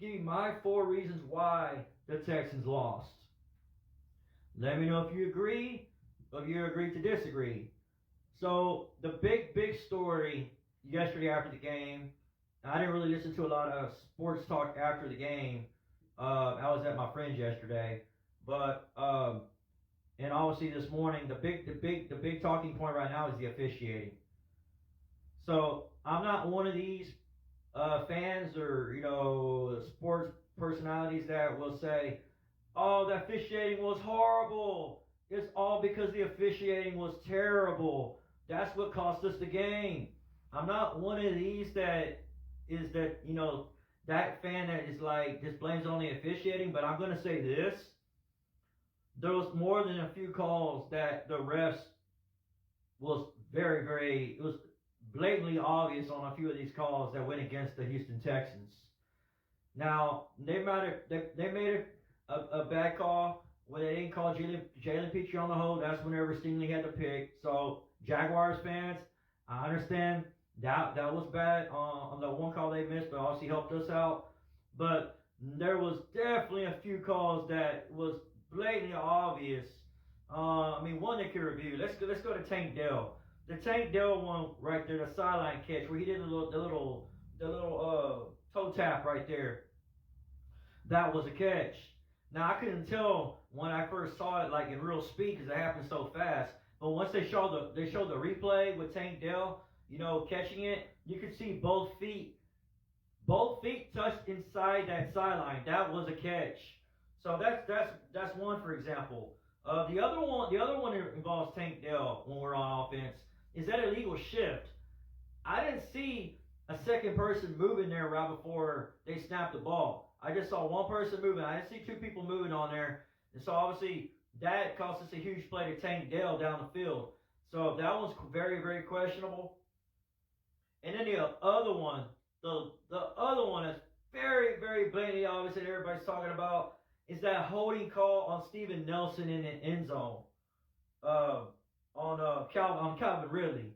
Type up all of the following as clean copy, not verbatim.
give you my 4 reasons why the Texans lost. Let me know if you agree or if you agree to disagree. So the big story yesterday after the game, I didn't really listen to a lot of sports talk after the game. I was at my friend's yesterday, but and obviously this morning the big talking point right now is the officiating. So I'm not one of these fans or sports personalities that will say, "Oh, the officiating was horrible. It's all because the officiating was terrible. That's what cost us the game." I'm not one of these that that fan that is like just blames on the officiating. But I'm gonna say this: there was more than a few calls that the refs was it was blatantly obvious on a few of these calls that went against the Houston Texans. Now they made a bad call when they didn't call Jalen Petrie on the hold. That's whenever Stingley had the pick. So Jaguars fans, I understand that was bad on the one call they missed, but obviously helped us out. But there was definitely a few calls that was blatantly obvious. One they could review. Let's go to Tank Dell. The Tank Dell one right there, the sideline catch where he did the little toe tap right there. That was a catch. Now I couldn't tell when I first saw it like in real speed because it happened so fast. But once they showed the replay with Tank Dell, catching it, you could see both feet touched inside that sideline. That was a catch. So that's one, for example. The other one that involves Tank Dell when we're on offense is that illegal shift. I didn't see a second person moving there right before they snapped the ball. I just saw one person moving. I didn't see two people moving on there. And so obviously that cost us a huge play to Tank Dell down the field. So that was very, very questionable. And then the other one that's very, very blatantly obvious that everybody's talking about is that holding call on Steven Nelson in the end zone on Calvin Ridley.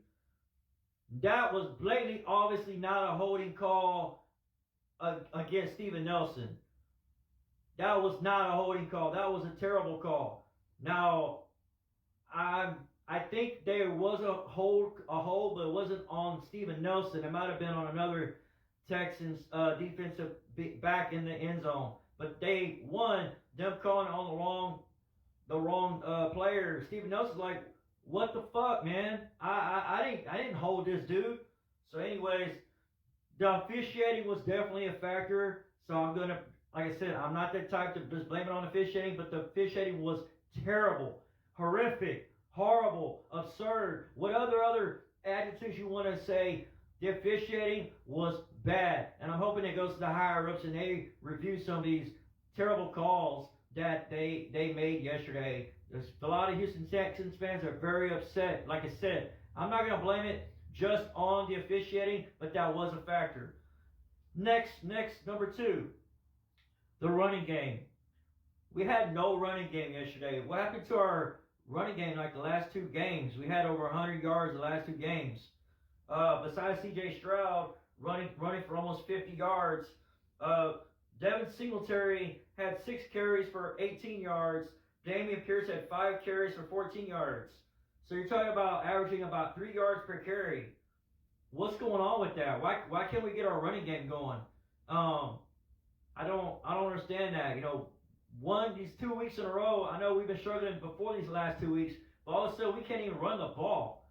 That was blatantly, obviously not a holding call against Steven Nelson. That was not a holding call. That was a terrible call. Now, I think there was a hold, but it wasn't on Steven Nelson. It might have been on another Texans defensive back in the end zone. But they won them calling on the wrong player. Steven Nelson's like, what the fuck, man? I didn't hold this dude. So anyways, the officiating was definitely a factor. So I'm gonna, like I said, I'm not that type to just blame it on officiating, but the officiating was terrible, horrific, horrible, absurd. What other adjectives you want to say? The officiating was bad. And I'm hoping it goes to the higher ups and they review some of these terrible calls that they made yesterday. There's a lot of Houston Texans fans are very upset. Like I said, I'm not going to blame it just on the officiating, but that was a factor. Next, number 2, the running game. We had no running game yesterday. What happened to our running game like the last 2 games? We had over 100 yards the last 2 games. Besides C.J. Stroud running for almost 50 yards, Devin Singletary had 6 carries for 18 yards. Dameon Pierce had 5 carries for 14 yards. So you're talking about averaging about 3 yards per carry. What's going on with that? Why can't we get our running game going? I don't understand that. These 2 weeks in a row, I know we've been struggling before these last 2 weeks, but all of a sudden we can't even run the ball.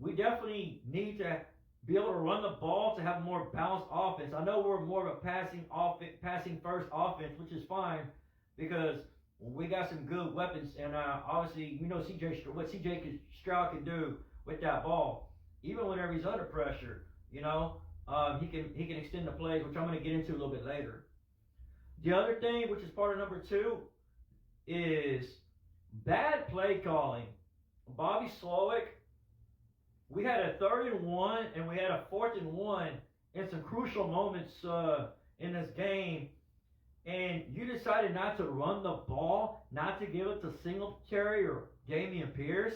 We definitely need to be able to run the ball to have a more balanced offense. I know we're more of a passing first offense, which is fine because we got some good weapons, and obviously what C.J. Stroud can do with that ball, even whenever he's under pressure. He can extend the plays, which I'm going to get into a little bit later. The other thing, which is part of number 2, is bad play calling. Bobby Slowick. We had a 3rd and 1, and we had a 4th and 1 in some crucial moments in this game. And you decided not to run the ball, not to give it to Singletary or Dameon Pierce.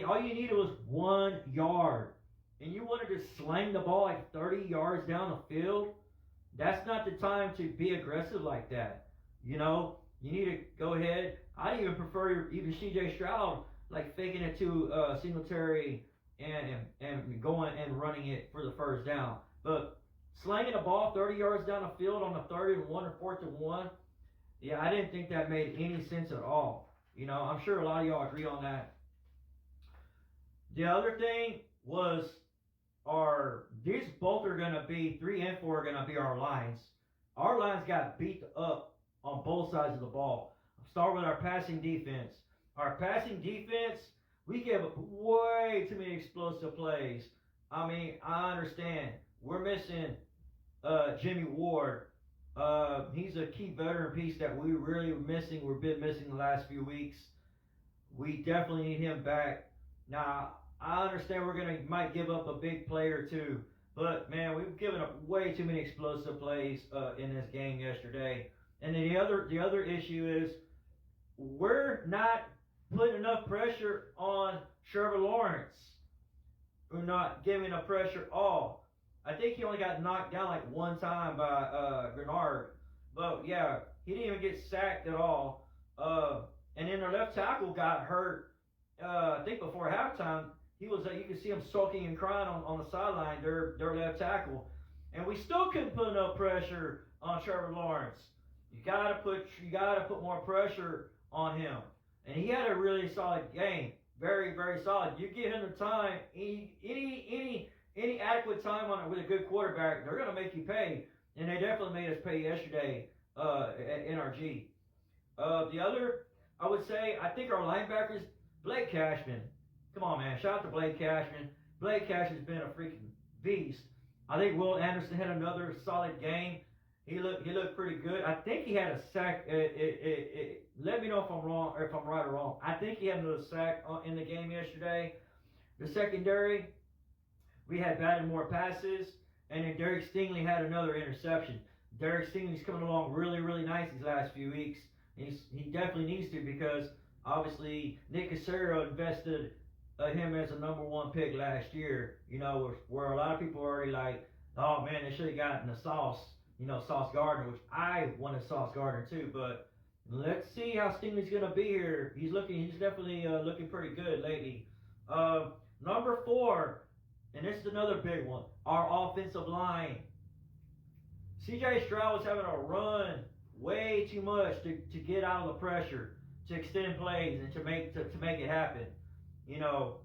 All you needed was 1 yard. And you wanted to slang the ball like 30 yards down the field. That's not the time to be aggressive like that. You know, you need to go ahead. I even prefer even C.J. Stroud like faking it to Singletary and going and running it for the first down. But slanging a ball 30 yards down the field on a 3rd and 1 or 4th and 1, yeah, I didn't think that made any sense at all. You know, I'm sure a lot of y'all agree on that. The other thing was these both are gonna be 3 and 4 are gonna be our lines. Our lines got beat up on both sides of the ball. I'll start with our passing defense. Our passing defense, we give up way too many explosive plays. I mean, I understand we're missing Jimmy Ward. He's a key veteran piece that we really were missing. We've been missing the last few weeks. We definitely need him back. Now, I understand might give up a big play or two, but man, we've given up way too many explosive plays in this game yesterday. And then the other issue is we're not putting enough pressure on Trevor Lawrence. We're not giving enough pressure all. I think he only got knocked down like one time by Grenard, but yeah, he didn't even get sacked at all. And then our left tackle got hurt. I think before halftime, he was. You could see him sulking and crying on the sideline. Their left tackle, and we still couldn't put enough pressure on Trevor Lawrence. You gotta put more pressure on him, and he had a really solid game, very very solid. You give him the time, any adequate time on it with a good quarterback, they're gonna make you pay, and they definitely made us pay yesterday at NRG. The other, I would say, I think our linebackers, Blake Cashman. Come on, man. Shout out to Blake Cashman. Blake Cashman's been a freaking beast. I think Will Anderson had another solid game. He looked pretty good. I think he had a sack. Let me know if I'm wrong or if I'm right or wrong. I think he had another sack in the game yesterday. The secondary, we had batted more passes, and then Derek Stingley had another interception. Derek Stingley's coming along really, really nice these last few weeks. He definitely needs to, because obviously Nick Caserio invested him as a #1 pick last year. You know, where a lot of people are already like, oh man, they should have gotten the Sauce. You know, Sauce Gardner, which I wanted Sauce Gardner too. But let's see how Stingley's gonna be here. He's definitely looking pretty good lately. Number 4, and this is another big one, our offensive line. C.J. Stroud was having to run way too much to get out of the pressure, to extend plays, and to make it happen. You know,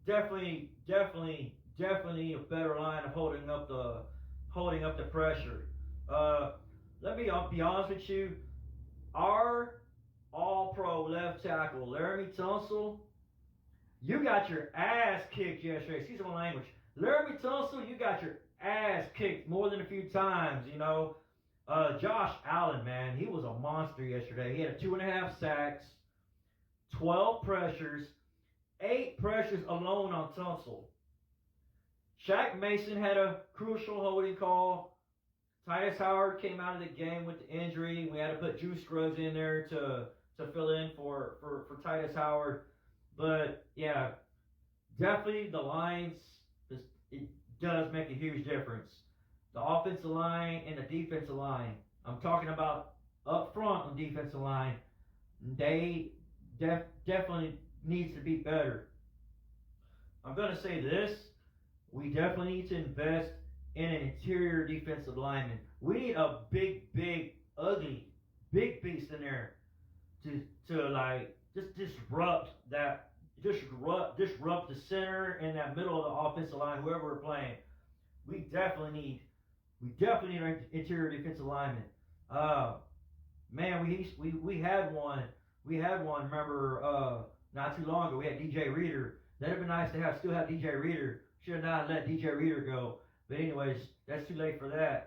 definitely a better line of holding up the pressure. Let me be honest with you. Our All-Pro left tackle, Laramie Tunsil, you got your ass kicked yesterday. Excuse my language. Laramie Tunsil, you got your ass kicked more than a few times. You know, Josh Allen, man, he was a monster yesterday. He had 2.5 sacks, 12 pressures, 8 pressures alone on Tunsil. Shaq Mason had a crucial holding call. Titus Howard came out of the game with the injury. We had to put Juice Scruggs in there to fill in for Titus Howard. But yeah, definitely the lines, it does make a huge difference. The offensive line and the defensive line. I'm talking about up front on the defensive line. They definitely needs to be better. I'm going to say this. We definitely need to invest in an interior defensive lineman. We need a big, ugly, big beast in there to like just disrupt the center and that middle of the offensive line, whoever we're playing. We definitely need an interior defensive lineman. Man, we had one. Remember, not too long ago, we had DJ Reader. That'd have been nice to still have DJ Reader. Should have not let DJ Reader go. But anyways, that's too late for that.